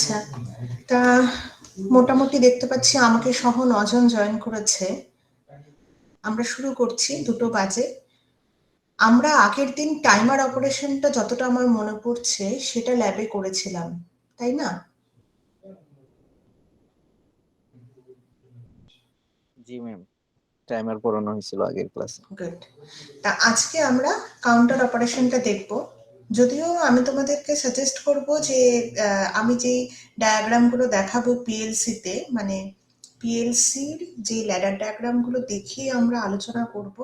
আচ্ছা, তা মোটামুটি দেখতে পাচ্ছি আমাকে সহ 9 জন জয়েন করেছে। আমরা শুরু করছি, 2টো বাজে। আমরা আগের দিন টাইমার অপারেশনটা যতটা আমার মনে পড়ছে সেটা ল্যাবে করেছিলাম, তাই না? জি ম্যাম, টাইমার পড়ানো হয়েছিল আগের ক্লাসে। গুড। তা আজকে আমরা কাউন্টার অপারেশনটা দেখব। যদিও আমি তোমাদেরকে সাজেস্ট করব যে আমি যেই ডায়াগ্রামগুলো দেখাবো পিএলসিতে, মানে পিএলসির যে ল্যাডার ডায়াগ্রামগুলো দেখিয়ে আমরা আলোচনা করব,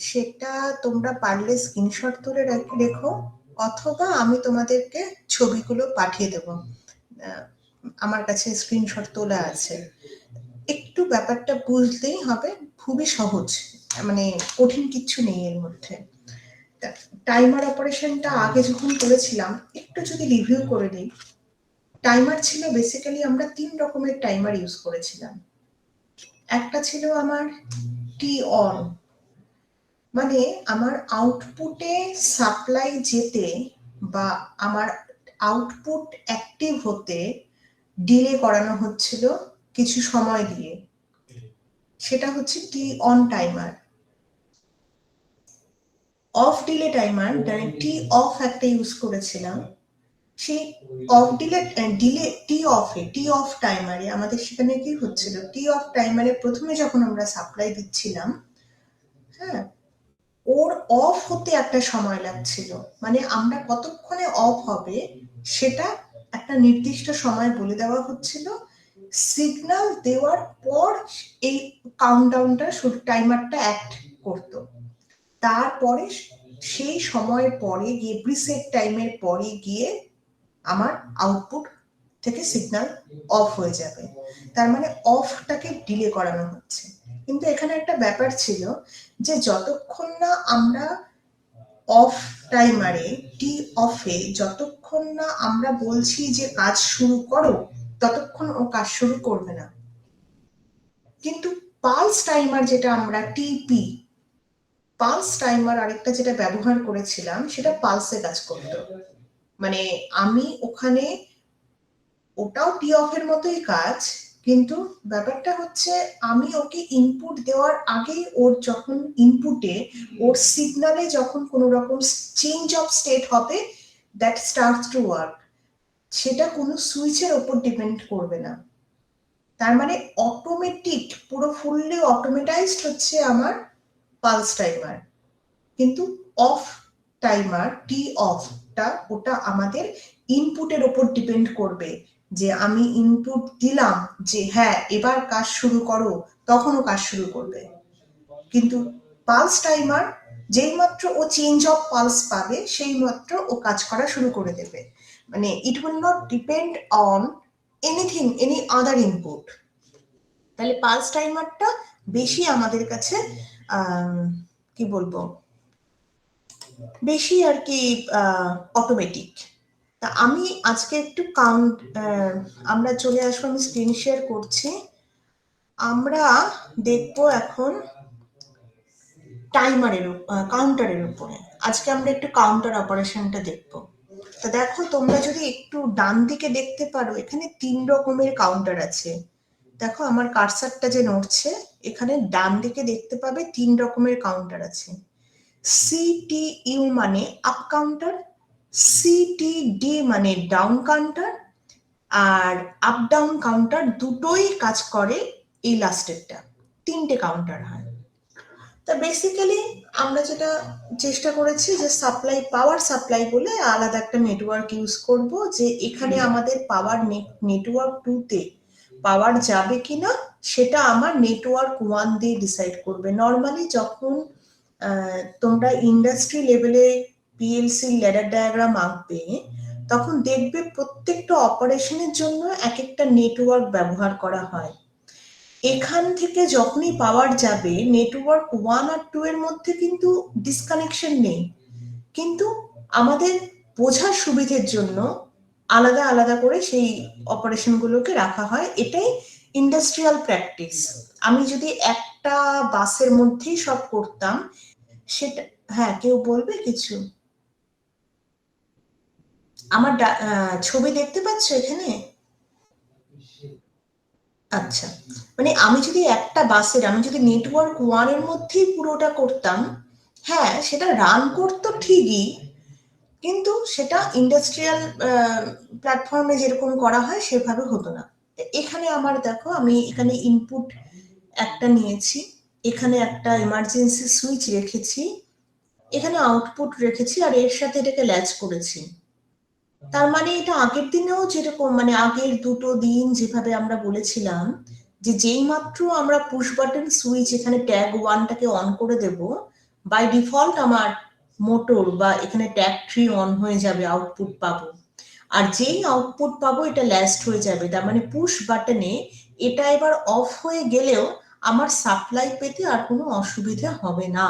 সেটা তোমরা পারলে স্ক্রিনশট তুলে রেখো, অথবা আমি তোমাদেরকে ছবিগুলো পাঠিয়ে দেব। আমার কাছে স্ক্রিনশট তোলা আছে। একটু ব্যাপারটা বুঝলেই হবে, খুবই সহজ, মানে কঠিন কিচ্ছু নেই এর মধ্যে। টাইমার অপারেশনটা আগে যখন করেছিলাম একটু যদি রিভিউ করে দিই, টাইমার ছিল বেসিক্যালি আমরা 3 রকমের টাইমার ইউজ করেছিলাম। একটা ছিল আমার টি অন, মানে আমার আউটপুটে সাপ্লাই যেতে বা আমার আউটপুট অ্যাক্টিভ হতে ডিলে করানো হচ্ছিল কিছু সময় দিয়ে, সেটা হচ্ছে T on timer. Off delay timer, মানে টি অফ একটা ইউজ করেছিলাম। সেই অফ ডিলে টি অফ টাইমারে আমাদের সেখানে কি হচ্ছিল, টি অফ টাইমারে প্রথমে যখন আমরা সাপ্লাই দিচ্ছিলাম, হ্যাঁ, ওর অফ হতে একটা সময় লাগছিল, মানে আমরা কতক্ষণে অফ হবে সেটা একটা নির্দিষ্ট সময় বলে দেওয়া হচ্ছিল। সিগন্যাল দেওয়ার পর এই কাউন্টডাউনটা টাইমারটা অ্যাক্ট করতো। তারপরে সেই সময়ের পরে গিয়ে প্রিসেট টাইমের পরে গিয়ে আমার আউটপুট থেকে সিগন্যাল অফ হয়ে যাবে। তার মানে অফটাকে ডিলে করানো হচ্ছে। কিন্তু এখানে একটা ব্যাপার ছিল যে যতক্ষণ না আমরা অফ টাইমারে টি অফে যতক্ষণ না আমরা বলছি যে কাজ শুরু করো, ততক্ষণ ও কাজ শুরু করবে না। কিন্তু পালস টাইমার, যেটা আমরা টিপি পালস টাইমার আরেকটা যেটা ব্যবহার করেছিলাম, সেটা পালসে কাজ করতো। মানে আমি ওখানে, ওটাও টি অফ এর মতোই কাজ, কিন্তু ব্যাপারটা হচ্ছে আমি ওকে ইনপুট দেওয়ার আগেই ওর যখন ইনপুটে ওর সিগনালে যখন কোনো রকম চেঞ্জ অফ স্টেট হবে, দ্যাট স্টার্টস টু ওয়ার্ক, সেটা কোনো সুইচের ওপর ডিপেন্ড করবে না। তার মানে অটোমেটিক, পুরো ফুললি অটোমেটাইজড হচ্ছে আমার পালস টাইমার। কিন্তু অফ টাইমার টি অফটা, ওটা আমাদের ইনপুটের ওপর ডিপেন্ড করবে, যে আমি ইনপুট দিলাম যে হ্যাঁ এবার কাজ শুরু করো, তখনও কাজ শুরু করবে। কিন্তু পালস টাইমার যেই মাত্র ও চেঞ্জ অফ পালস পাবে সেই মাত্র ও কাজ করা শুরু করে দেবে। মানে it will not depend on anything, any other input. তাহলে পালস টাইমারটা বেশি আমাদের কাছে কি বলবো, বেশি আর কি অটোমেটিক। তা আমি আজকে একটু আমরা চলে আসবো, আমি স্ক্রিন শেয়ার করছি। আমরা দেখবো এখন টাইমারের কাউন্টারের উপরে। আজকে আমরা একটু কাউন্টার অপারেশনটা দেখবো। তা দেখো, তোমরা যদি একটু ডান দিকে দেখতে পারো, এখানে 3 রকমের কাউন্টার আছে। দেখো আমার কার্সারটা যে নড়ছে, এখানে ডান দিকে দেখতে পাবে 3 রকমের কাউন্টার আছে। সিটিইউ মানে আপ কাউন্টার, সিটিডি মানে ডাউন কাউন্টার, আর আপ ডাউন কাউন্টার দুটোই কাজ করে এই লাস্টেরটা। 3টে কাউন্টার হয়। তা বেসিক্যালি আমরা যেটা চেষ্টা করেছি যে সাপ্লাই, পাওয়ার সাপ্লাই বলে আলাদা একটা নেটওয়ার্ক ইউজ করব, যে এখানে আমাদের পাওয়ার নেটওয়ার্ক 2 তে পাওয়ার যাবে কিনা সেটা আমার নেটওয়ার্ক 1 দিয়ে ডিসাইড করবে। নর্মালি যখন তোমরা ইন্ডাস্ট্রি লেভেলে পিএলসি ল্যাডার ডায়াগ্রাম আঁকবে, তখন দেখবে প্রত্যেকটা অপারেশনের জন্য এক একটা নেটওয়ার্ক ব্যবহার করা হয়। এখান থেকে যখনই পাওয়ার যাবে, নেটওয়ার্ক 1 আর 2 এর মধ্যে কিন্তু ডিসকানেকশন নেই, কিন্তু আমাদের বোঝার সুবিধের জন্য আলাদা আলাদা করে সেই অপারেশনগুলোকে রাখা হয়। এটাই ইন্ডাস্ট্রিয়াল প্র্যাকটিস। আমি যদি একটা বাসের মধ্যেই সব করতাম সেটা, হ্যাঁ কেউ বলবে কিছু? আমার ছবি দেখতে পাচ্ছ এখানে? আচ্ছা, মানে আমি যদি একটা বাসের, আমি যদি নেটওয়ার্ক ওয়ানের মধ্যেই পুরোটা করতাম, হ্যাঁ সেটা রান করতো ঠিকই, কিন্তু সেটা ইন্ডাস্ট্রিয়াল প্ল্যাটফর্মে যেরকম করা হয় সেভাবে হতো না। এখানে আমার দেখো, আমি এখানে ইনপুট একটা নিয়েছি, এখানে একটা এমার্জেন্সি সুইচ রেখেছি, এখানে আউটপুট রেখেছি, আর এর সাথে এটাকে ল্যাচ করেছি। তার মানে এটা আগের দিনেও যেরকম, মানে আগের দুটো দিন যেভাবে আমরা বলেছিলাম যে যেই মাত্র আমরা পুশ বাটন সুইচ এখানে ট্যাগ ওয়ানটাকে অন করে দেব, বাই ডিফল্ট আমার মোটর বা এখানে ট্যাগ থ্রি অন হয়ে যাবে, আউটপুট পাবো। আর যেই আউটপুট পাবো এটা ল্যাস্ট হয়ে যাবে, তার মানে পুশ বাটনে এটা এবার অফ হয়ে গেলেও আমার সাপ্লাই পেতে আর কোনো অসুবিধা হবে না।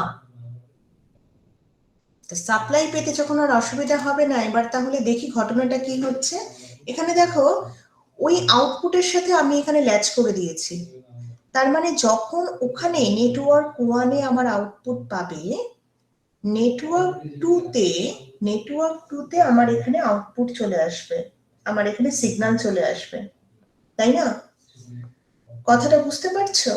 সাপ্লাই পেতে যখন আর অসুবিধা হবে না, এবার তাহলে দেখি ঘটনাটা কি হচ্ছে। এখানে দেখো, ওই আউটপুটের সাথে আমি এখানে ল্যাচ করে দিয়েছি, তার মানে যখন ওখানে নেটওয়ার্ক ওয়ানে আমার আউটপুট পাবে, নেটওয়ার্ক টুতে নেটওয়ার্ক টুতে আমার এখানে আউটপুট চলে আসবে, আমার এখানে সিগন্যাল চলে আসবে, তাই না? কথাটা বুঝতে পারছো?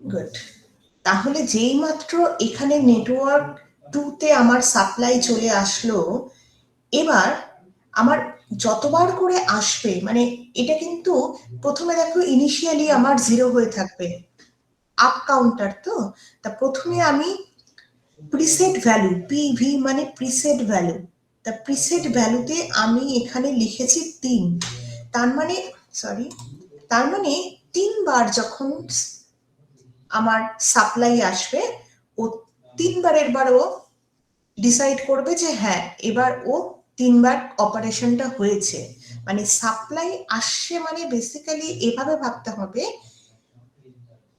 গুড। তাহলে যেই মাত্র এখানে নেটওয়ার্ক টুতে আমার সাপ্লাই চলে আসলো, এবার আমার যতবার করে আসবে, মানে এটা কিন্তু প্রথমে দেখো ইনিশিয়ালি আমার জিরো হয়ে থাকবে, আপ কাউন্টার তো, তা প্রথমে আমি প্রিসেট ভ্যালু, পিভি মানে প্রিসেট ভ্যালু, তা প্রিসেট ভ্যালুতে আমি এখানে লিখেছি 3, তার মানে, সরি, তার মানে 3বার যখন আমার সাপ্লাই আসবে, ও 3বারের বার ও ডিসাইড করবে যে হ্যাঁ এবার ও 3বার অপারেশনটা হয়েছে। মানে সাপ্লাই আসছে, মানে বেসিক্যালি এভাবে ভাবতে হবে,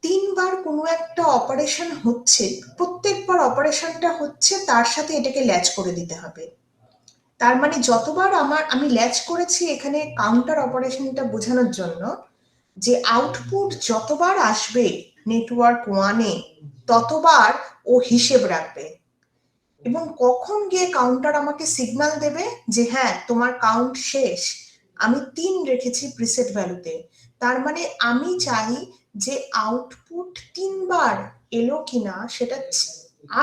3বার কোনো একটা অপারেশন হচ্ছে, প্রত্যেকবার অপারেশনটা হচ্ছে তার সাথে এটাকে ল্যাচ করে দিতে হবে। তার মানে যতবার আমি ল্যাচ করেছি এখানে কাউন্টার অপারেশনটা বোঝানোর জন্য, যে আউটপুট যতবার আসবে নেটওয়ার্ক ওয়ানে ততবার ও হিসেব রাখবে, এবং কখন গিয়ে কাউন্টার আমাকে সিগন্যাল দেবে যে হ্যাঁ তোমার কাউন্ট শেষ। আমি 3 রেখেছি প্রিসেট ভ্যালুতে, তার মানে আমি চাই যে আউটপুট 3বার এলো কিনা সেটা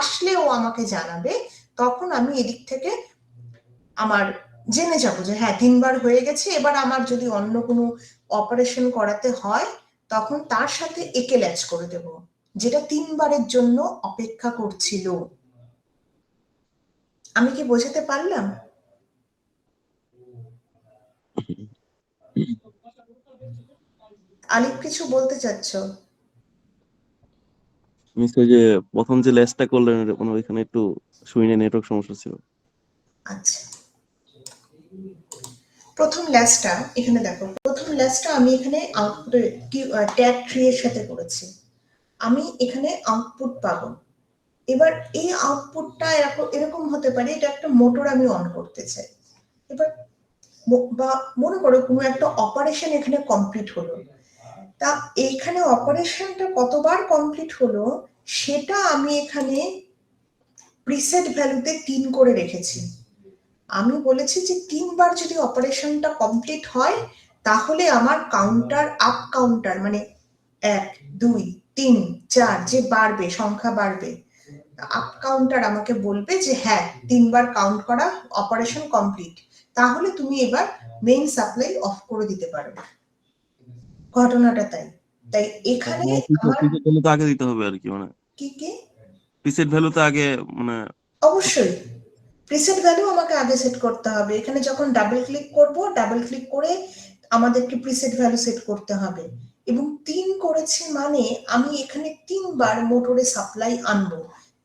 আসলেও আমাকে জানাবে, তখন আমি এদিক থেকে আমার জেনে যাবো যে হ্যাঁ 3বার হয়ে গেছে। এবার আমার যদি অন্য কোনো অপারেশন করাতে হয় তখন তার সাথে একে ল্যাচ করে দেব, যেটা 3বারের জন্য অপেক্ষা করছিল। আমি কি বোঝাতে পারলাম? আলিফ কিছু বলতে চাচ্ছ? মিস ওই যে প্রথম যে লেসটা করলেন মানে ওইখানে একটু শুনে নেটওয়ার্ক সমস্যা ছিল। আচ্ছা, প্রথম ল্যাসটা এখানে দেখো, প্রথম ল্যাসটা আমি এখানে আউটপুটের ট্যাগ থ্রি এর সাথে করেছি, আমি এখানে আউটপুট পাবো। এবার এই আউটপুটটা এরকম এরকম হতে পারে, এটা একটা মোটর আমি অন করতে চাই। এবার বা মনে করো কোনো একটা অপারেশন এখানে কমপ্লিট হলো, তা এইখানে অপারেশনটা কতবার কমপ্লিট হলো সেটা আমি এখানে প্রিসেট ভ্যালুতে 3 করে রেখেছি। আমি বলেছি যে 3বার যদি অপারেশনটা কমপ্লিট হয় তাহলে আমার কাউন্টার, আপ কাউন্টার মানে 1 2 3 4 যে বাড়বে, সংখ্যা বাড়বে, আপ কাউন্টার আমাকে বলবে যে হ্যাঁ 3বার কাউন্ট করা, অপারেশন কমপ্লিট, তাহলে তুমি এবার মেইন সাপ্লাই অফ করে দিতে পারবে। ঘটনাটা তাই। তাই এখানে আমার প্রিসেট ভ্যালু তো আগে দিতে হবে আর কি, মানে কি কি প্রিসেট ভ্যালুতে আগে মানে অবশ্যই প্রিসেট ভ্যালু আমাকে আগে সেট করতে হবে। এখানে যখন ডাবল ক্লিক করব, ডাবল ক্লিক করে আমাদেরকে প্রিসেট ভ্যালু সেট করতে হবে, এবং 3 করেছি মানে আমি এখানে 3বার মোটরে সাপ্লাই আনবো,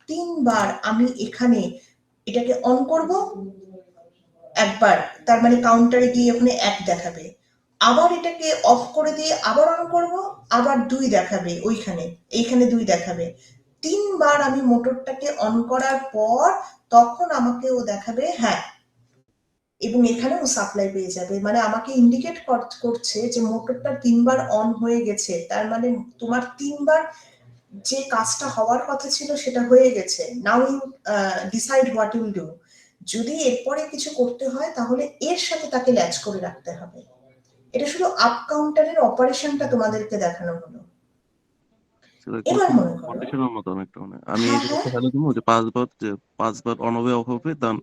3বার আমি এখানে এটাকে অন করব একবার, তার মানে কাউন্টারে গিয়ে ওখানে 1 দেখাবে, আবার এটাকে অফ করে দিয়ে আবার অন করব, আবার 2 দেখাবে, ওইখানে এইখানে 2 দেখাবে। 3বার আমি মোটরটাকে অন করার পর তখন আমাকে ও দেখাবে হ্যাঁ, এবং এখানে ও সাপ্লাই পেয়ে যাবে, মানে আমাকে ইন্ডিকেট করছে যে মোটরটা 3বার অন হয়ে গেছে, তার মানে তোমার 3বার যে কাজটা হওয়ার কথা ছিল সেটা হয়ে গেছে। Now you decide what you'll do. যদি এরপরে কিছু করতে হয় তাহলে এর সাথে তাকে ল্যাচ করে রাখতে হবে। এটা শুধু আপ কাউন্টারের অপারেশনটা তোমাদেরকে দেখানো হলো। এবার মনে করো, কন্ডিশনের মতো অনেকটা, মানে আমি হ্যাঁ এটা হ্যাঁ ফেলে দেবো যে 5 বার অন হবে অফ হবে, তার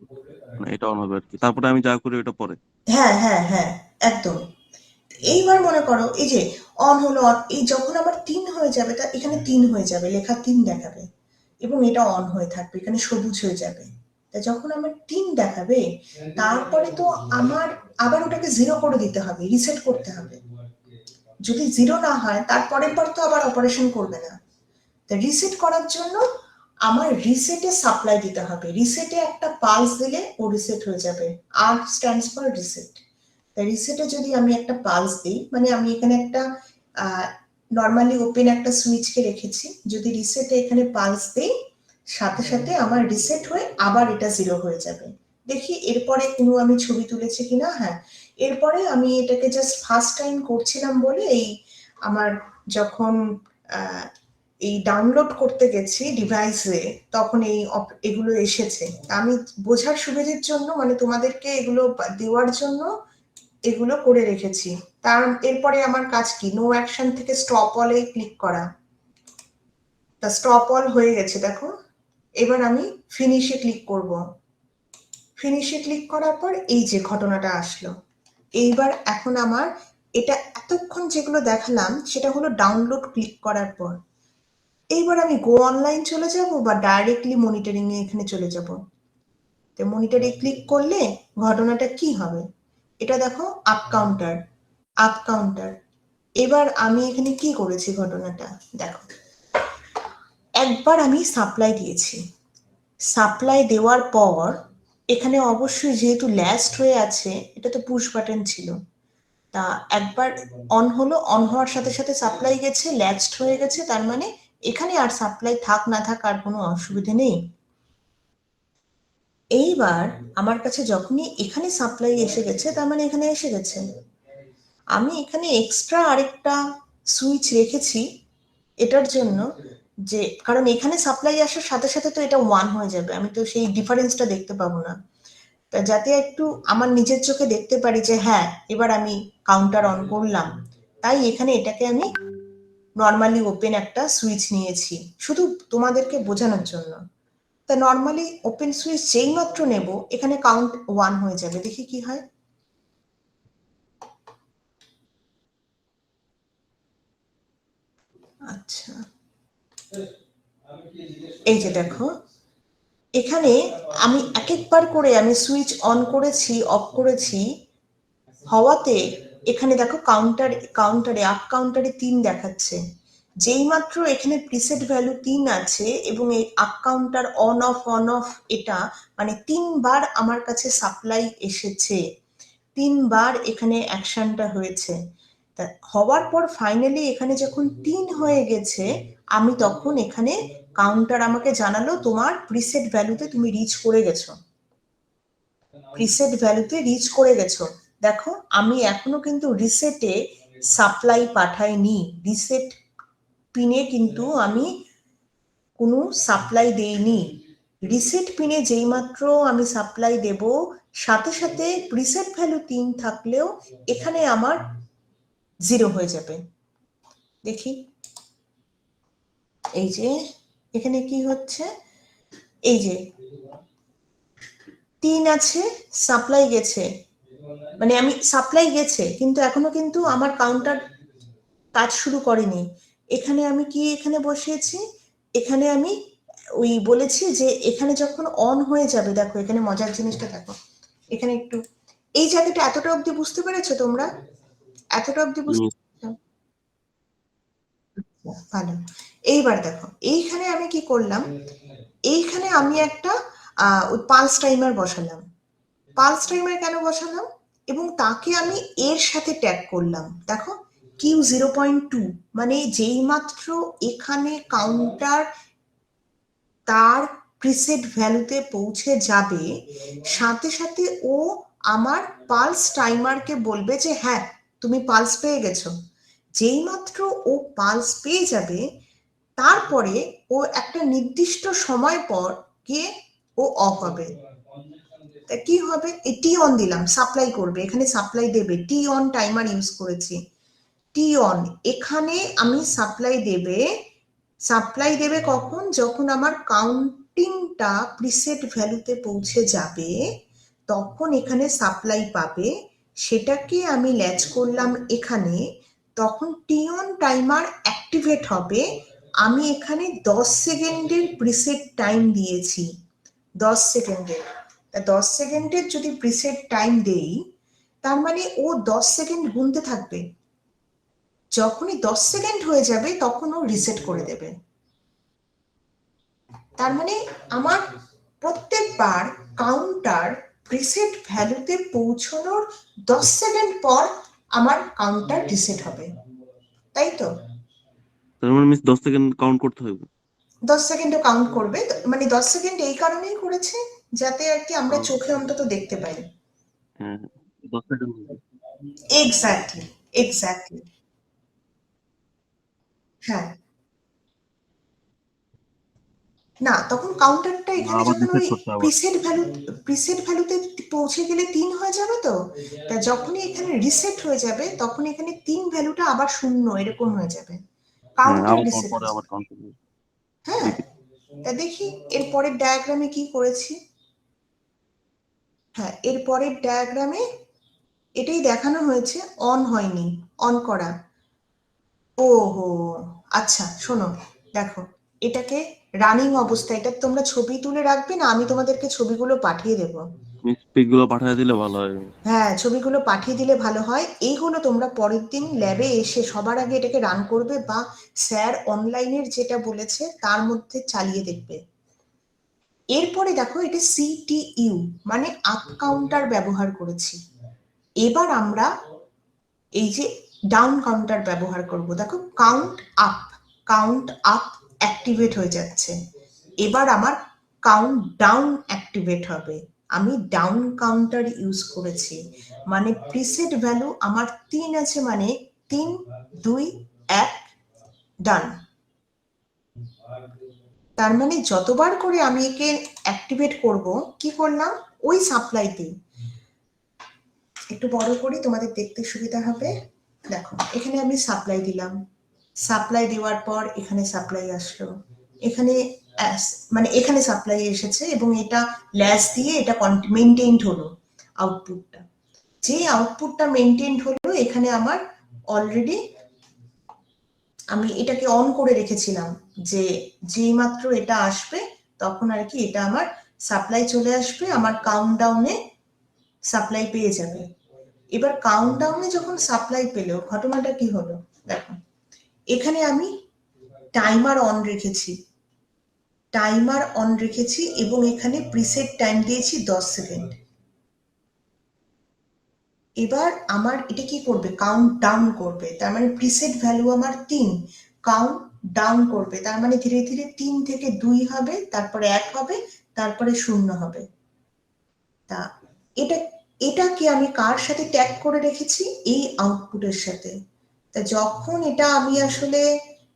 মানে এটা অন হবে আর কি, তারপরে আমি যা করি ওটা পরে। হ্যাঁ হ্যাঁ হ্যাঁ একদম। এইবার মনে করো এই যে অন হলো, এই যখন আবার 3 হয়ে যাবে তা এখানে 3 হয়ে যাবে, লেখা 3 দেখাবে এবং এটা অন হয়ে থাকবে, এখানে সবুজ হয়ে যাবে। তা যখন আমার 3 দেখাবে তারপরে তো আমার আবার ওটাকে 0 করে দিতে হবে, রিসেট করতে হবে। যদি 0 না হয় তারপরের বার তো আবার অপারেশন করবে না। তা রিসেট করার জন্য আমার রিসেটে সাপ্লাই দিতে হবে, রিসেটে একটা পালস দিলে ও রিসেট হয়ে যাবে। আর স্ট্যান্ডস ফর রিসেট। তাই রিসেটে যদি আমি একটা পালস দিই, মানে আমি এখানে একটা নর্মালি ওপেন একটা সুইচকে রেখেছি, যদি রিসেটে এখানে পালস দিই সাথে সাথে আমার রিসেট হয়ে আবার এটা 0 হয়ে যাবে। দেখি এরপরে কোনো আমি ছবি তুলেছি কিনা। হ্যাঁ, এরপরে আমি এটাকে জাস্ট ফার্স্ট টাইম করছিলাম বলে এই আমার যখন এই ডাউনলোড করতে গেছি ডিভাইসে তখন এগুলো এসেছে। আমি বোঝার সুবিধার জন্য, মানে তোমাদেরকে এগুলো দেওয়ার জন্য এগুলো করে রেখেছি। এরপরে আমার কাজ কি, নো অ্যাকশন থেকে স্টপ অলে ক্লিক করা। তা স্টপ অল হয়ে গেছে দেখো। এবার আমি ফিনিশে ক্লিক করব। ফিনিশে ক্লিক করার পর এই যে ঘটনাটা আসলো। এইবার এখন আমার এটা এতক্ষণ যেগুলো দেখালাম সেটা হলো ডাউনলোড ক্লিক করার পর। এইবার আমি গো অনলাইন চলে যাব বা ডাইরেক্টলি মনিটরিং এ এখানে চলে যাব। তো মনিটরে ক্লিক করলে ঘটনাটা কি হবে, এটা দেখো আপ কাউন্টার, আপ কাউন্টার। এবার আমি এখানে কি করেছি ঘটনাটা দেখো। একবার আমি সাপ্লাই দিয়েছি, সাপ্লাই দেওয়ার পর এখানে অবশ্যই যেহেতু ল্যাস্ট হয়ে আছে, এটা তো পুশ বাটন ছিল, তা একবার অন হলো, অন হওয়ার সাথে সাথে সাপ্লাই গেছে, ল্যাচড হয়ে গেছে, তার মানে এখানে আর সাপ্লাই থাক না থাক আর কোনো অসুবিধা নেই। এইবার আমার কাছে যখনই এখানে সাপ্লাই এসে গেছে তার মানে এখানে এসে গেছে। আমি এখানে এক্সট্রা আরেকটা সুইচ রেখেছি এটার জন্য, যে কারণ এখানে সাপ্লাই আসার সাথে সাথে তো এটা 1 হয়ে যাবে, আমি তো সেই ডিফারেন্সটা দেখতে পাবো না। তা যাতে একটু আমার নিজের চোখে দেখতে পারি যে হ্যাঁ এবার আমি কাউন্টার অন করলাম, তাই এখানে এটাকে আমি নর্মালি ওপেন একটা সুইচ নিয়েছি শুধু তোমাদেরকে বোঝানোর জন্য। তা নর্মালি ওপেন সুইচ যেই মাত্র নেব এখানে কাউন্ট 1 হয়ে যাবে, দেখি কি হয়। আচ্ছা, এই যে দেখো এখানে আমি এক একবার করে আমি সুইচ অন করেছি অফ করেছি হওয়াতে এখানে দেখো কাউন্টারে আপ কাউন্টারে 3 দেখাচ্ছে। যেই মাত্র এখানে প্রিসেট ভ্যালু 3 আছে এবং এই আপ কাউন্টার অন অফ এটা মানে 3 বার আমার কাছে সাপ্লাই এসেছে, 3 বার এখানে অ্যাকশনটা হয়েছে। তা হওয়ার পর ফাইনালি এখানে যখন 3 হয়ে গেছে আমি তখন এখানে কাউন্টার আমাকে জানালো তোমার প্রিসেট ভ্যালুতে তুমি রিচ করে গেছো, প্রিসেট ভ্যালুতে রিচ করে গেছো। দেখো আমি এখনো কিন্তু রিসেটে সাপ্লাই পাঠাইনি, রিসেট পিনে কিন্তু আমি কোনো সাপ্লাই দেইনি। রিসেট পিনে যেই মাত্র আমি সাপ্লাই দেব সাথে সাথে প্রিসেট ভ্যালু 3 থাকলেও এখানে আমার 0 হয়ে যাবে। দেখি এই যে এখানে কি হচ্ছে, এই যে 3 আছে, সাপ্লাই গেছে, মানে আমি সাপ্লাই গেছে কিন্তু এখনো কিন্তু আমার কাউন্টার কাজ শুরু করেনি। এখানে আমি কি এখানে বসিয়েছি, এখানে আমি ওই বলেছি যে এখানে যখন অন হয়ে যাবে, দেখো এখানে মজার জিনিসটা দেখো, এখানে একটু এই জায়গাটা এতটা অবধি বুঝতে পেরেছো তোমরা, এতটা অবধি বুঝতে পেরেছো? ভালো। এইবার দেখো এইখানে আমি কি করলাম, এইখানে আমি একটা ওই পালস টাইমার বসালাম। পালস টাইমার কেন বসালাম, এবং তাকে আমি এর সাথে ট্যাগ করলাম, দেখো Q0.2, মানে যেই মাত্র এখানে কাউন্টার তার প্রিসেট ভ্যালুতে পৌঁছে যাবে সাথে সাথে ও আমার পালস টাইমারকে বলবে যে হ্যাঁ তুমি পালস পেয়ে গেছো। যেই মাত্র ও পালস পেয়ে যাবে তারপরে ও একটা নির্দিষ্ট সময় পর গিয়ে ও অফ হবে। তা কি হবে, এই টি অন দিলাম, সাপ্লাই করবে, এখানে সাপ্লাই দেবে, টি অন টাইমার ইউজ করেছি, টি অন, এখানে আমি সাপ্লাই দেবে কখন, যখন আমার কাউন্টিংটা প্রিসেট ভ্যালুতে পৌঁছে যাবে তখন এখানে সাপ্লাই পাবে, সেটাকে আমি ল্যাচ করলাম এখানে, তখন টি অন টাইমার অ্যাক্টিভেট হবে। আমি এখানে 10 সেকেন্ডের প্রিসেট টাইম দিয়েছি, 10 সেকেন্ডের, 10 সেকেন্ডের যদি প্রিসেট টাইম দেই তার মানে ও 10 সেকেন্ড গুনতে থাকবে, যখনই 10 সেকেন্ড হয়ে যাবে তখন ও রিসেট করে দেবে। তার মানে আমার প্রত্যেকবার কাউন্টার প্রিসেট ভ্যালুতে পৌঁছানোর 10 সেকেন্ড পর আমার কাউন্টার রিসেট হবে, তাই তো? তার মানে মিস 10 সেকেন্ড কাউন্ট করতে হবে? 10 সেকেন্ডও কাউন্ট করবে, মানে 10 সেকেন্ড এই কারণেই করেছে যাতে আর কি আমরা চোখে অন্তত দেখতে পাই। হ্যাঁ, 10 সেকেন্ড। এক্স্যাক্টলি, এক্স্যাক্টলি, হ্যাঁ। না, তখন কাউন্টারটা এখানে আবার যখন রিসেট ওই করতে হবে। প্রিসেট ভ্যালুতে পৌঁছে গেলে 3 হয়ে যাবে তো, তা যখনই এখানে রিসেট হয়ে যাবে তখন এখানে 3 ভ্যালুটা আবার 0 এরকম হয়ে যাবে, হ্যাঁ, কাউন্টার আবার রিসেট পরে হয়ে আবার যাবে। কাউন্ট করবে। হ্যাঁ, তা দেখি এর পরের ডায়াগ্রামে কি করেছি। হ্যাঁ, এর পরের ডায়াগ্রামে এটাই দেখানো হয়েছে, অন হয়নি, অন করা। ওহো, আচ্ছা শোনো, দেখো এটাকে রানিং অবস্থা, এটা তোমরা ছবি তুলে রাখবে না, আমি তোমাদেরকে ছবিগুলো পাঠিয়ে দেবো। মিস পিক গুলো পাঠিয়ে দিলে ভালো হয়। হ্যাঁ, ছবিগুলো পাঠিয়ে দিলে ভালো হয়, এইগুলো তোমরা পরের দিন ল্যাবে এসে সবার আগে এটাকে রান করবে বা স্যার অনলাইনের যেটা বলেছে তার মধ্যে চালিয়ে দেখবে। এরপরে দেখো এটা সিটিইউ মানে আপ কাউন্টার ব্যবহার করেছি, এবার আমরা এই যে ডাউন কাউন্টার ব্যবহার করব। দেখো কাউন্ট আপ অ্যাক্টিভেট হয়ে যাচ্ছে, এবার আমার কাউন্ট ডাউন অ্যাক্টিভেট হবে। আমি ডাউন কাউন্টার ইউজ করেছি, মানে প্রিসেট ভ্যালু আমার 3 আছে, মানে 3 2 1 ডান। তার মানে যতবার করে আমি একে অ্যাক্টিভেট করব, কি করলাম, ওই সাপ্লাইতে, একটু বড় করি তোমাদের দেখতে সুবিধা হবে। দেখো এখানে আমি সাপ্লাই দিলাম, সাপ্লাই দেওয়ার পর এখানে সাপ্লাই আসলো, এখানে মানে এখানে সাপ্লাই এসেছে এবং এটা ল্যাচ দিয়ে এটা মেনটেইনড হলো আউটপুটটা, যে আউটপুটটা মেনটেইনড হলো এখানে আমার অলরেডি আমি এটাকে অন করে রেখেছিলাম, যে যেই মাত্র এটা আসবে তখন আর কি এটা আমার সাপ্লাই চলে আসবে, আমার কাউন্টডাউনে সাপ্লাই পেয়ে যাবে। এবার কাউন্টডাউনে যখন সাপ্লাই পেলো ঘটনাটা কি হলো, দেখো এখানে আমি টাইমার অন রেখেছি এবং এখানে প্রিসেট টাইম দিয়েছি 10 সেকেন্ড। এবার আমার এটা কি করবে, কাউন্ট ডাউন করবে, তার মানে প্রিসেট ভ্যালু আমার 3, কাউন্ট ডাউন করবে, তার মানে ধীরে ধীরে 3 থেকে 2 হবে, তারপরে 1 হবে, তারপরে 0 হবে। তা এটা এটাকে আমি কার সাথে ট্যাগ করে রেখেছি, এই আউটপুটের সাথে। তা যখন এটা আমি আসলে,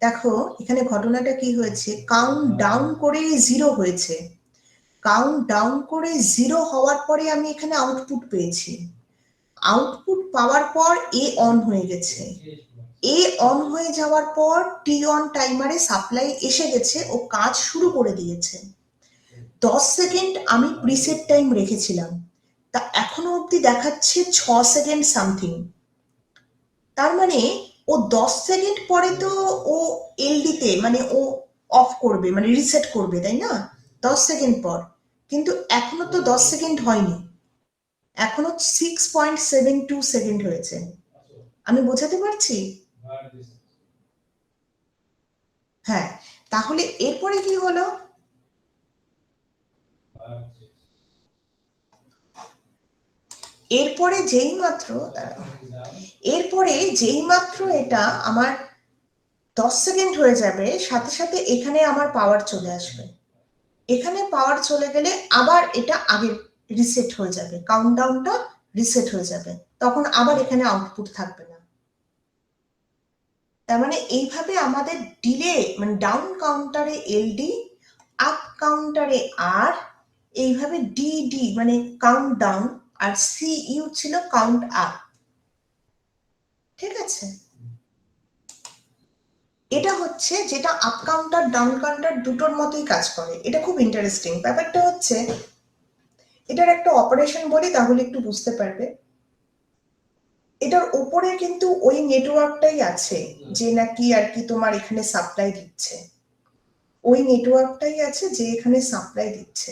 দেখো এখানে ঘটনাটা কি হয়েছে, কাউন্ট ডাউন করে 0 হয়েছে, কাউন্ট ডাউন করে 0 হওয়ার পরে আমি এখানে আউটপুট পেয়েছি, আউটপুট পাওয়ার পর এ অন হয়ে গেছে, এ অন হয়ে যাওয়ার পর টি অন টাইমারে সাপ্লাই এসে গেছে, ও কাজ শুরু করে দিয়েছে। 10 সেকেন্ড আমি প্রিসেট টাইম রেখেছিলাম, তা এখনো অবধি দেখাচ্ছে 6 সেকেন্ড সামথিং, তার মানে ও 10 সেকেন্ড পরে তো ও এলডিতে মানে ও অফ করবে, মানে রিসেট করবে, তাই না, 10 সেকেন্ড পর, কিন্তু এখনো তো 10 সেকেন্ড হয়নি, এখনো 6.72 সেকেন্ড হয়েছে। আমি বোঝাতে পারছি? হ্যাঁ, তাহলে এরপরে কি হলো, এরপরে যেই মাত্র এটা আমার 10 সেকেন্ড হয়ে যাবে, সাথে সাথে এখানে আমার পাওয়ার চলে আসবে, এখানে পাওয়ার চলে গেলে আবার এটা আগে রিসেট হয়ে যাবে, কাউন্টডাউনটা রিসেট হয়ে যাবে, তখন আবার এখানে আউটপুট থাকবে না। তার মানে এইভাবে আমাদের ডিলে, মানে ডাউন কাউন্টারে এলডি, আপ কাউন্টারে আর, এইভাবে ডি মানে কাউন্ট ডাউন, আর সিইউ ছিল কাউন্ট আপ। ঠিক আছে, এটা হচ্ছে যেটা আপ কাউন্টার ডাউন কাউন্টার দুটোর মতোই কাজ করে। এটা খুব ইন্টারেস্টিং। ব্যাপারটা হচ্ছে এটার একটা অপারেশন বলি, তাহলে একটু বুঝতে পারবে। এটার উপরে কিন্তু ওই নেটওয়ার্কটাই আছে যে নাকি আর কি তোমার এখানে সাপ্লাই দিচ্ছে, ওই নেটওয়ার্কটাই আছে যে এখানে সাপ্লাই দিচ্ছে।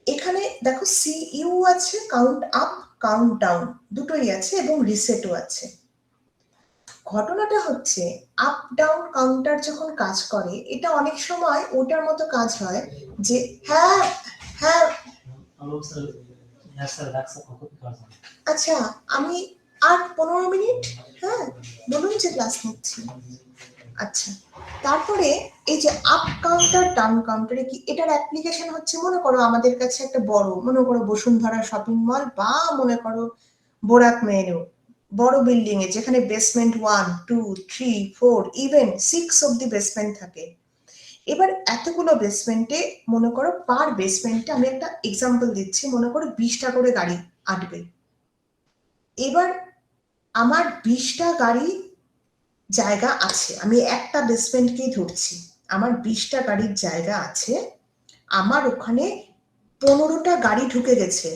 এখানে দেখো সিইউ আছে, কাউন্ট আপ কাউন্ট ডাউন দুটোই আছে, এবং রিসেটও আছে। ঘটনাটা হচ্ছে আপ ডাউন কাউন্টার যখন কাজ করে, এটা অনেক সময় ওটার মতো কাজ হয় যে হ্যাঁ হ্যাঁ আচ্ছা আমি আর 15 মিনিট, হ্যাঁ বলুন যে ক্লাস নিচ্ছি। আচ্ছা, তারপরে এই যে আপ কাউন্টার ডাউন কাউন্টারে কি এটার অ্যাপ্লিকেশন হচ্ছে, মনে করো আমাদের কাছে একটা বড়, মনে করো বসুন্ধরা শপিং মল, বা মনে করো বোরাক মেনু, বড় বিল্ডিং এ যেখানে বেসমেন্ট 1 2 3 4 ইভেন 6 অব্দি বেসমেন্ট থাকে। এবার এতগুলো বেসমেন্টে মনে করো পার বেসমেন্টে, আমি একটা এক্সাম্পল দিচ্ছি, মনে করো 20টা করে গাড়ি আটবে। এবার আমার 20টা গাড়ি জায়গা আছে, আমি একটা বেসমেন্টকেই ধরছি, আমার 20টা গাড়ির জায়গা আছে, আমার ওখানে 15টা গাড়ি ঢুকে গেছে।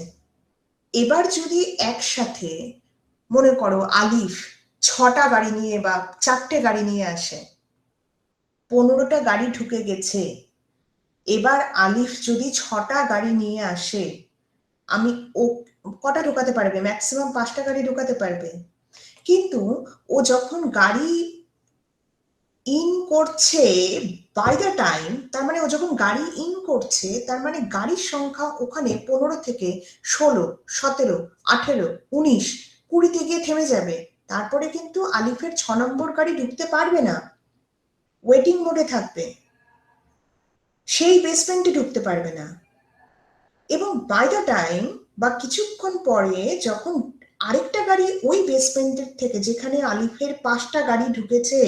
এবার যদি একসাথে মনে করো আলিফ 6টা গাড়ি নিয়ে বা 4টে গাড়ি নিয়ে আসে, 15টা গাড়ি ঢুকে গেছে, এবার আলিফ যদি 6টা গাড়ি নিয়ে আসে, আমি ও কটা ঢোকাতে পারবে? ম্যাক্সিমাম 5টা গাড়ি ঢোকাতে পারবে। কিন্তু ও যখন গাড়ি ইন করছে বাই দ্য টাইম, তার মানে ও যখন গাড়ি ইন করছে, তার মানে গাড়ির সংখ্যা ওখানে 15 থেকে 16 17 18 19 20তে গিয়ে থেমে যাবে। তারপরে কিন্তু আলিফের 6 নম্বর গাড়ি ঢুকতে পারবে না, ওয়েটিং মোডে থাকবে, সেই বেসমেন্টে ঢুকতে পারবে না। এবং বাই দ্য টাইম বা কিছুক্ষণ পরে যখন আরেকটা গাড়ি ওই বেসমেন্টের থেকে, যেখানে আলিফের 5টা গাড়ি ঢুকেছে,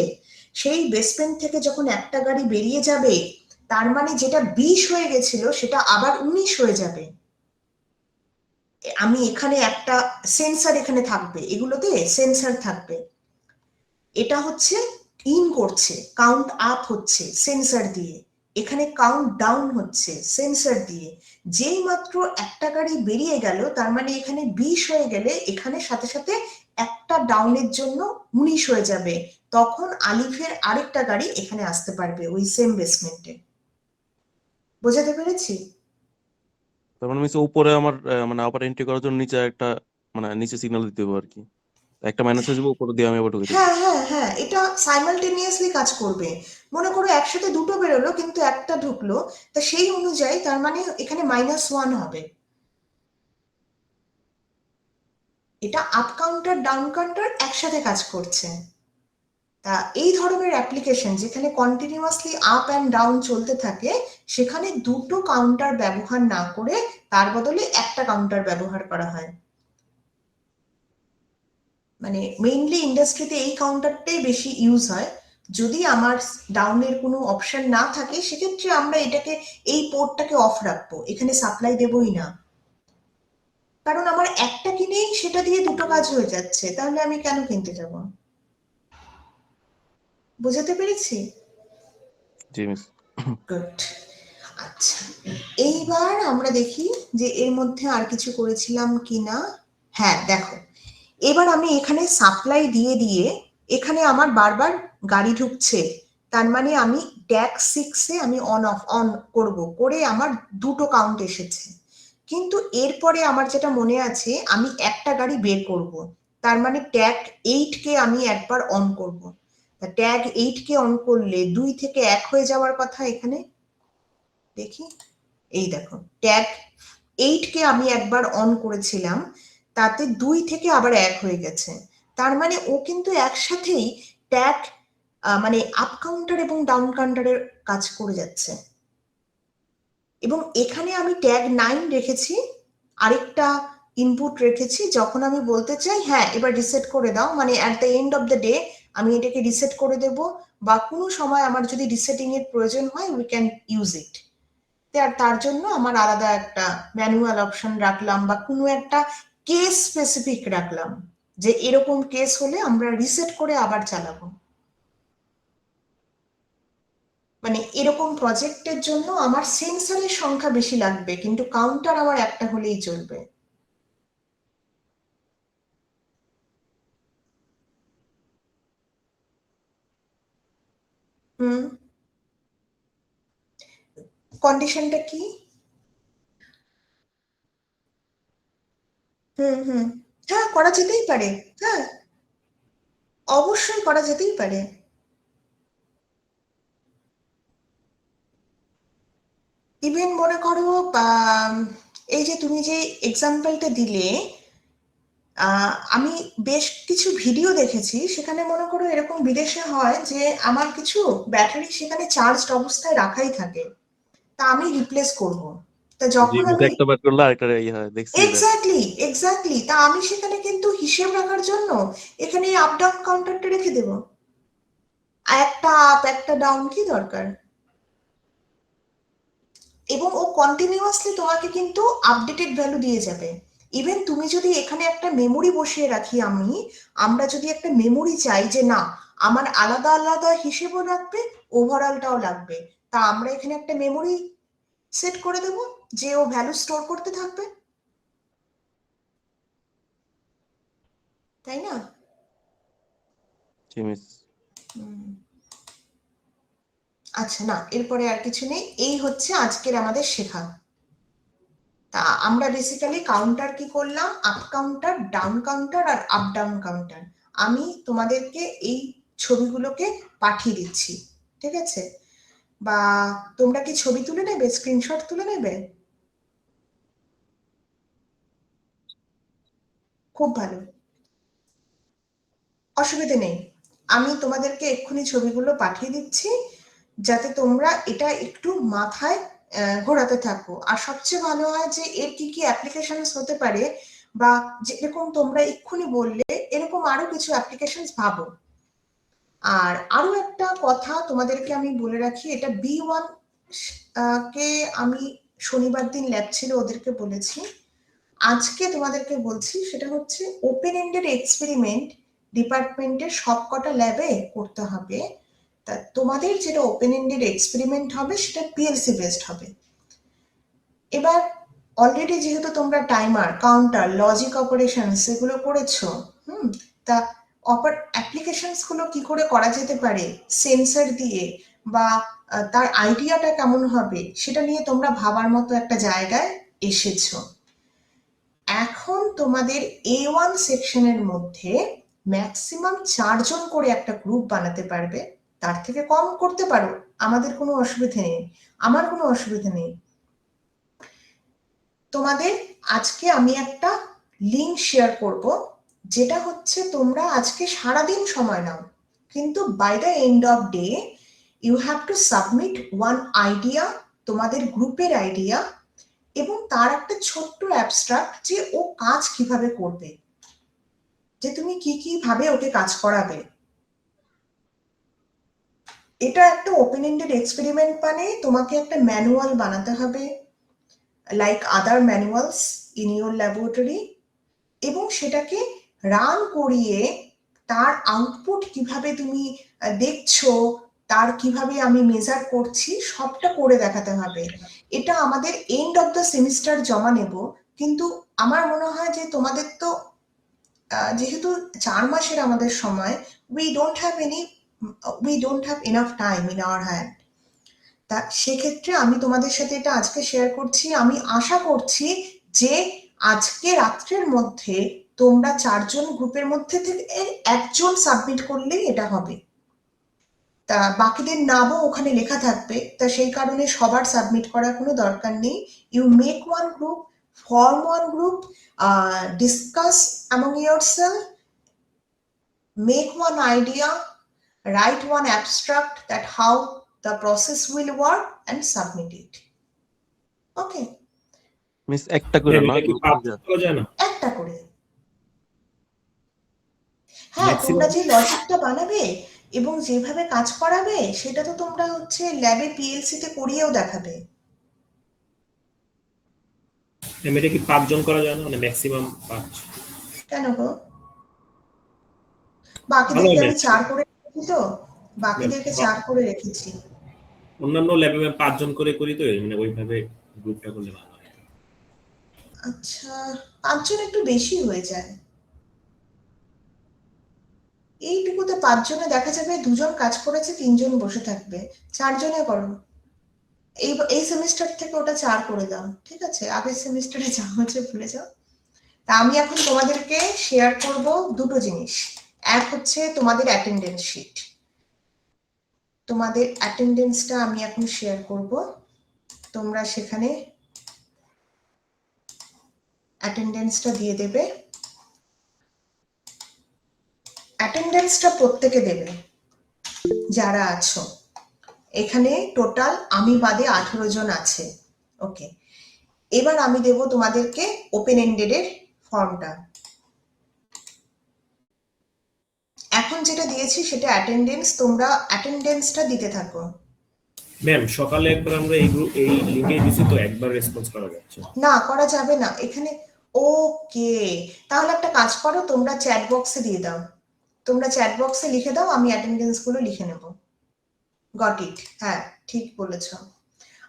সেই বেসমেন্ট থেকে যখন একটা গাড়ি বেরিয়ে যাবে, তার মানে যেটা 20 হয়ে গেছিল সেটা আবার 19 হয়ে যাবে। আমি এখানে একটা সেন্সর এখানে থাকবে, এগুলোতে সেন্সর থাকবে। এটা হচ্ছে ইন করছে, কাউন্ট আপ হচ্ছে সেন্সর দিয়ে, এখানে কাউন্ট ডাউন হচ্ছে সেন্সর দিয়ে। যেই মাত্র একটা গাড়ি বেরিয়ে গেল, তার মানে এখানে 20 হয়ে গেলে এখানে সাথে সাথে একটা ডাউনের জন্য 19 হয়ে যাবে, তখন আলিফের আরেকটা গাড়ি এখানে আসতে পারবে ওই সেম বেসমেন্টে। বোঝাতে পেরেছি? তার মানে মিস উপরে আমার মানে আবার এন্ট্রি করার জন্য নিচে একটা মানে নিচে সিগন্যাল দিতে হবে আর কি, একটা মাইনাস হয়ে যাবে, উপরে দিয়ে আমি আবার ঢুকে দেবো। হ্যাঁ হ্যাঁ হ্যাঁ, এটা সাইমালটেনিয়াসলি কাজ করবে। মনে করো একসাথে দুটো বেরোলো কিন্তু একটা ঢুকলো, তা সেই অনুযায়ী তার মানে এখানে -1 হবে। এটা আপ কাউন্টার ডাউন কাউন্টার একসাথে কাজ করছে। তা এই ধরনের অ্যাপ্লিকেশন যেখানে কন্টিনিউয়াসলি আপ অ্যান্ড ডাউন চলতে থাকে, সেখানে দুটো কাউন্টার ব্যবহার না করে তার বদলে একটা কাউন্টার ব্যবহার করা হয়। মানে মেইনলি ইন্ডাস্ট্রিতে এই কাউন্টারটাই বেশি ইউজ হয়। যদি আমার ডাউনের কোনো অপশন না থাকে, সেক্ষেত্রে আমরা এটাকে, এই পোর্টটাকে অফ রাখবো, এখানে সাপ্লাই দেবই না, কারণ আমার একটা কিনেই সেটা দিয়ে দুটো কাজ হয়ে যাচ্ছে, তাহলে আমি কেন কিনতে যাব? বোঝাতে পেরেছি? জি মিস। গুড। আচ্ছা, এইবার আমরা দেখি যে এর মধ্যে আর কিছু করেছিলাম কিনা। হ্যাঁ দেখো, এবার আমি এখানে সাপ্লাই দিয়ে দিয়ে এখানে আমার বারবার গাড়ি ঢুকছে, তার মানে আমি ট্যাগ 6-এ আমি অন করব, করে আমার দুটো কাউন্ট এসেছে। কিন্তু এরপরে আমার যেটা মনে আছে, আমি একটা গাড়ি বের করব, তার মানে ট্যাগ 8-কে আমি একবার অন করব। ট্যাগ 8-কে অন করলে 2 থেকে 1 হয়ে যাওয়ার কথা। এখানে দেখি, এই দেখো ট্যাগ 8-কে আমি একবার অন করেছিলাম, তাতে 2 থেকে আবার 1 হয়ে গেছে। তার মানে ও কিন্তু একসাথেই ট্যাগ মানে আপ কাউন্টার এবং ডাউন কাউন্টারের কাজ করে যাচ্ছে। এবং এখানে আমি ট্যাগ 9 রেখেছি, আরেকটা ইনপুট রেখেছি, যখন আমি বলতে চাই হ্যাঁ এবার রিসেট করে দাও, মানে at the end of the day আমি এটাকে রিসেট করে দেব, বা কোনো সময় আমার যদি রিসেটিং এর প্রয়োজন হয় উই ক্যান ইউজ ইট। তার জন্য আমার আলাদা একটা ম্যানুয়াল অপশন রাখলাম বা কোনো একটা কেস স্পেসিফিক রাখলাম যে এরকম কেস হলে আমরা রিসেট করে আবার চালাবো। মানে এরকম প্রজেক্টের জন্য আমার সেন্সরের সংখ্যা বেশি লাগবে, কিন্তু কাউন্টার আমার একটা হলেই চলবে। হুম, কন্ডিশনটা কি? হুম, হ্যাঁ করা যেতেই পারে। হ্যাঁ, অবশ্যই করা যেতেই পারে। ইভেন মনে করো এই যে তুমি যে এক্সাম্পলটা দিলে, আমি বেশ কিছু ভিডিও দেখেছি, সেখানে মনে করো এরকম বিদেশে হয় যে আমার কিছু ব্যাটারি সেখানে চার্জড অবস্থায় রাখাই থাকে, তা আমি রিপ্লেস করব। তা জি যখন মিস, আমি একটা বার করলে আরেকটা ইয়ে হয়, দেখছি এটা। এক্স্যাক্টলি তা আমি সেখানে কিন্তু হিসেব রাখার জন্য এখানে আপ ডাউন কাউন্টারটা রেখে দেবো। একটা আপ একটা ডাউন কি দরকার? এবং ও কন্টিনিউয়াসলি তোমাকে কিন্তু আপডেটেড ভ্যালু দিয়ে যাবে। ইভেন তুমি যদি এখানে একটা মেমোরি বসিয়ে রাখি, আমরা যদি একটা মেমোরি চাই যে না আমার আলাদা আলাদা হিসেবও লাগবে, ওভারঅলটাও লাগবে, তা আমরা এখানে একটা মেমোরি সেট করে দেবো যে ও ভ্যালু স্টোর করতে থাকবে, তাই না? জি মিস। হুম। আচ্ছা, না এরপরে আর কিছু নেই, এই হচ্ছে আজকের আমাদের শেখা। তা আমরা বেসিক্যালি কাউন্টার কি করলাম, আপ কাউন্টার, ডাউন কাউন্টার আর আপ ডাউন কাউন্টার। আমি তোমাদেরকে এই ছবিগুলোকে পাঠিয়ে দিচ্ছি, ঠিক আছে? বা তোমরা কি ছবি তুলে নেবে, স্ক্রিনশট তুলে নেবে? খুব ভালো, অসুবিধে নেই। আমি তোমাদেরকে এক্ষুনি ছবিগুলো পাঠিয়ে দিচ্ছি, যাতে তোমরা এটা একটু মাথায় ঘোরাতে থাকো। আর সবচেয়ে ভালো হয় যে এর কি কি অ্যাপ্লিকেশনস হতে পারে, বা যেরকম তোমরা এক্ষুনি বললে এরকম আরো কিছু অ্যাপ্লিকেশনস ভাবো। আর আরো একটা কথা তোমাদেরকে আমি বলে রাখি, এটা B1 কে আমি শনিবার দিন ল্যাব ছিল ওদেরকে বলেছি, আজকে তোমাদেরকে বলছি, সেটা হচ্ছে ওপেন এন্ডেড এক্সপেরিমেন্ট ডিপার্টমেন্টের সবকটা ল্যাবে করতে হবে। তা তোমাদের যেটা ওপেন এন্ডেড এক্সপেরিমেন্ট হবে সেটা পিএলসি বেসড হবে। এবার অলরেডি যেহেতু তোমরা টাইমার, কাউন্টার, লজিক অপারেশন সেগুলো করেছো, তা অ্যাপ্লিকেশনস গুলো কি করে করা যেতে পারে সেন্সর দিয়ে, বা তার আইডিয়াটা কেমন হবে সেটা নিয়ে তোমরা ভাবার মতো একটা জায়গায় এসেছো। এখন তোমাদের A1 সেকশনের মধ্যে ম্যাক্সিমাম 4 জন করে একটা গ্রুপ বানাতে পারবে, তার থেকে কম করতে পারো, আমাদের কোনো অসুবিধা নেই, আমার কোনো অসুবিধা নেই। তোমাদের আজকে আমি একটা লিংক শেয়ার করব, যেটা হচ্ছে তোমরা আজকে সারাদিন সময় নাও, কিন্তু by the end of day you have to submit one idea, তোমাদের গ্রুপের আইডিয়া, এবং তার একটা ছোট্ট অ্যাবস্ট্রাক্ট যে ও কাজ কিভাবে করবে, যে তুমি কি কি ভাবে ওকে কাজ করাবে। এটা একটা ওপেন এন্ডেড এক্সপেরিমেন্ট, মানে তোমাকে একটা ম্যানুয়াল বানাতে হবে like other manuals in your laboratory, এবং সেটাকে রান করিয়ে তার আউটপুট কিভাবে তুমি দেখছো, তার কিভাবে আমি মেজার করছি, সবটা করে দেখাতে হবে। এটা আমাদের এন্ড অফ দ্য সেমিস্টার জমা নেব, কিন্তু আমার মনে হয় যে তোমাদের তো যেহেতু 4 মাসের আমাদের সময়, we don't have enough time in our hand. তা সেক্ষেত্রে আমি তোমাদের সাথে এটা আজকে শেয়ার করছি, আমি আশা করছি যে আজকে রাত্রের মধ্যে তোমরা 4 জন গ্রুপের মধ্যে থেকে একজন সাবমিট করলেই এটা হবে। তা বাকিদের নামও ওখানে লেখা থাকবে, তা সেই কারণে সবার সাবমিট করার কোনো দরকার নেই। You make one group, form one group, discuss among yourself, make one idea, write one abstract that how the process will work and submit it. Okay, miss একটা করে না, এটা কি গ্রুপ পাবলিশ করা যায় না? একটা করে। হ্যাঁ, তোমরা ম্যাক্সিমাম যে লজিকটা বানাবে এবং যেভাবে কাজ করাবে সেটা তো তোমরা হচ্ছে ল্যাবে পিএলসি তে করিয়েও দেখাবে। এটা কি 5 জন করা যায় না, মানে ম্যাক্সিমাম 5? কেন গো? ভালো বাকিদেরকে আমি হবে 4 করে রেখেছি তো, বাকিদেরকে 4 করে রেখেছি। অন্যান্য ল্যাবে ম্যাম 5 জন করে করি তো, মানে ওইভাবে গ্রুপটা করলে ভালো হয়। আচ্ছা, 5 জন একটু বেশি হয়ে যায়। এইটুকুতে 5 জনে দেখা যাবে 2 জন কাজ করেছে, 3 জন বসে থাকবে। 4 জনে করো। এই সেমিস্টার থেকে ওটা 4 করে দাও, ঠিক আছে? আগের সেমিস্টারে যা হচ্ছে ভুলে যাও। তা আমি এখন তোমাদেরকে শেয়ার করব দুটো জিনিস। এক হচ্ছে তোমাদের অ্যাটেন্ডেন্স শিট। তোমাদের অ্যাটেন্ডেন্সটা আমি এখন শেয়ার করব। তোমরা সেখানে অ্যাটেন্ডেন্সটা দিয়ে দেবে। অ্যাটেন্ডেন্সটা প্রত্যেকে দেবে যারা আছো। এখানে টোটাল আমি বাদে 18 জন আছে। ওকে, এবার আমি দেব তোমাদেরকে ওপেন এন্ডেড এর ফর্মটা। এখন যেটা দিয়েছি সেটা অ্যাটেন্ডেন্স, তোমরা অ্যাটেন্ডেন্সটা দিতে থাকো। ম্যাম সকালে একবার আমরা এই গ্রুপ এই লিংকে দিছি তো, একবার রেসপন্স করা যাচ্ছে না, করা যাবে না এখানে। ওকে, তাহলে একটা কাজ করো, তোমরা চ্যাট বক্সে দিয়ে দাও। তোমরা চ্যাট বক্সে লিখে দাও, আমি অ্যাটেন্ডেন্স গুলো লিখে নেব। গট ইট, হ্যাঁ ঠিক বলেছ।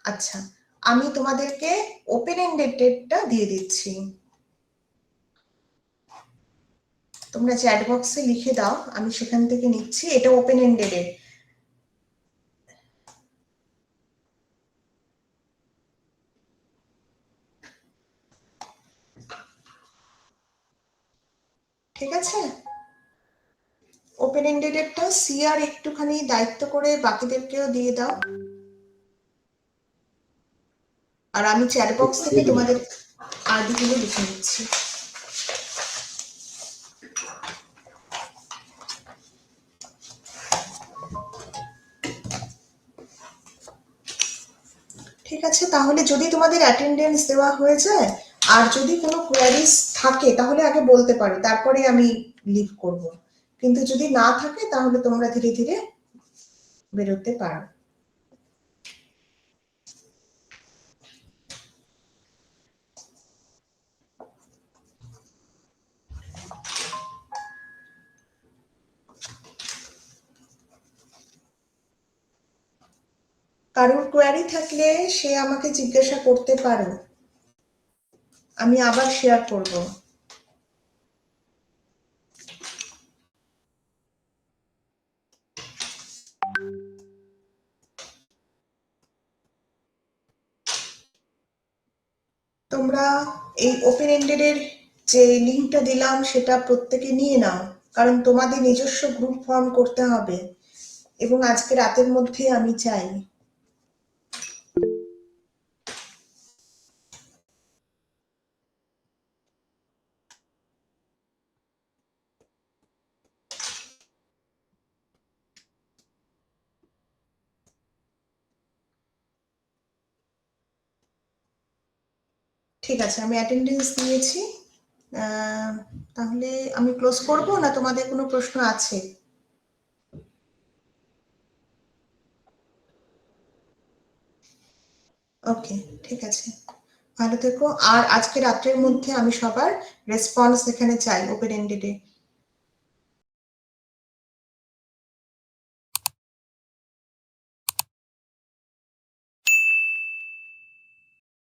আচ্ছা, আমি তোমাদেরকে ওপেন এন্ডেড ডেটটা দিয়ে দিচ্ছি। তোমরা চ্যাট বক্সে লিখে দাও, আমি সেখান থেকে নিচ্ছি। এটা ওপেন এন্ডেড এর। ঠিক আছে, ওপেন এন্ডেড এরটা সিআর একটুখানি দায়িত্ব করে বাকিদেরকেও দিয়ে দাও। আর আমি চ্যাট বক্স থেকে তোমাদের আইডি গুলো লিখে নিচ্ছি। ঠিক আছে, তাহলে যদি তোমাদের অ্যাটেন্ডেন্স দেওয়া হয়ে যায় আর যদি কোনো কোয়ারিজ থাকে তাহলে আগে বলতে পারো, তারপরে আমি লিভ করব। কিন্তু যদি না থাকে তাহলে তোমরা ধীরে ধীরে বেরোতে পারো। কারোর কোয়ারি থাকলে সে আমাকে জিজ্ঞাসা করতে পারো, আমি আবার শেয়ার করব। তোমরা এই ওপেন এন্ডেড এর যে লিঙ্কটা দিলাম সেটা প্রত্যেকে নিয়ে নাও, কারণ তোমাদের নিজস্ব গ্রুপ ফর্ম করতে হবে এবং আজকে রাতের মধ্যে আমি চাই। ঠিক আছে, আমি অ্যাটেন্ডেন্স দিয়েছি। তাহলে আমি ক্লোজ করব না তোমাদের কোনো প্রশ্ন আছে? ওকে, ঠিক আছে, ভালো থেকো। আর আজকে রাত্রের মধ্যে আমি সবার রেসপন্স এখানে চাই ওপেন এন্ডেড এ।